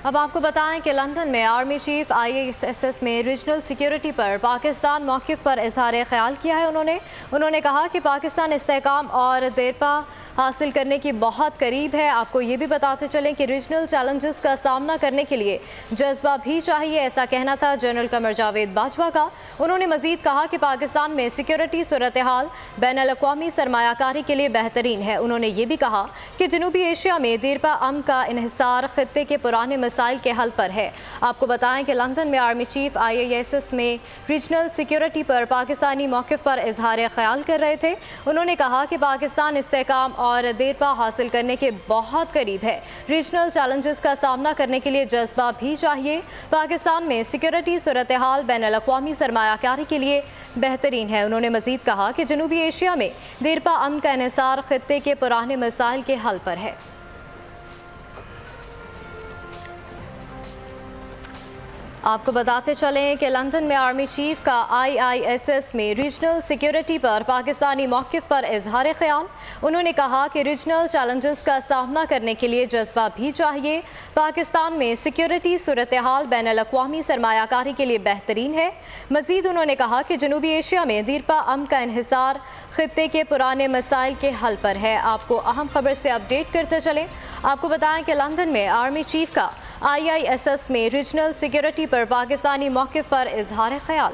اب آپ کو بتائیں کہ لندن میں آرمی چیف IASS میں ریجنل سیکیورٹی پر پاکستان موقف پر اظہار خیال کیا ہے۔ انہوں نے کہا کہ پاکستان استحکام اور دیرپا حاصل کرنے کی بہت قریب ہے۔ آپ کو یہ بھی بتاتے چلیں کہ ریجنل چیلنجز کا سامنا کرنے کے لیے جذبہ بھی چاہیے، ایسا کہنا تھا جنرل قمر جاوید باجوہ کا۔ انہوں نے مزید کہا کہ پاکستان میں سیکیورٹی صورتحال بین الاقوامی سرمایہ کاری کے لیے بہترین ہے۔ انہوں نے یہ بھی کہا کہ جنوبی ایشیا میں دیرپا امن کا انحصار خطے کے پرانے مسائل کے حل پر ہے۔ آپ کو بتائیں کہ لندن میں آرمی چیف IASS میں ریجنل سیکیورٹی پر پاکستانی موقف پر اظہار خیال کر رہے تھے۔ انہوں نے کہا کہ پاکستان استحکام اور دیرپا حاصل کرنے کے بہت قریب ہے۔ ریجنل چیلنجز کا سامنا کرنے کے لیے جذبہ بھی چاہیے۔ پاکستان میں سیکیورٹی صورتحال بین الاقوامی سرمایہ کاری کے لیے بہترین ہے۔ انہوں نے مزید کہا کہ جنوبی ایشیا میں دیرپا امن کا انحصار خطے کے پرانے مسائل کے حل پر ہے۔ آپ کو بتاتے چلیں کہ لندن میں آرمی چیف کا IASS میں ریجنل سیکیورٹی پر پاکستانی موقف پر اظہار خیال۔ انہوں نے کہا کہ ریجنل چیلنجز کا سامنا کرنے کے لیے جذبہ بھی چاہیے۔ پاکستان میں سیکیورٹی صورتحال بین الاقوامی سرمایہ کاری کے لیے بہترین ہے۔ مزید انہوں نے کہا کہ جنوبی ایشیا میں دیرپا امن کا انحصار خطے کے پرانے مسائل کے حل پر ہے۔ آپ کو اہم خبر سے اپڈیٹ کرتے چلیں۔ آپ کو بتائیں کہ لندن میں آرمی چیف کا IASS میں ریجنل سیکیورٹی پر پاکستانی موقف پر اظہار خیال۔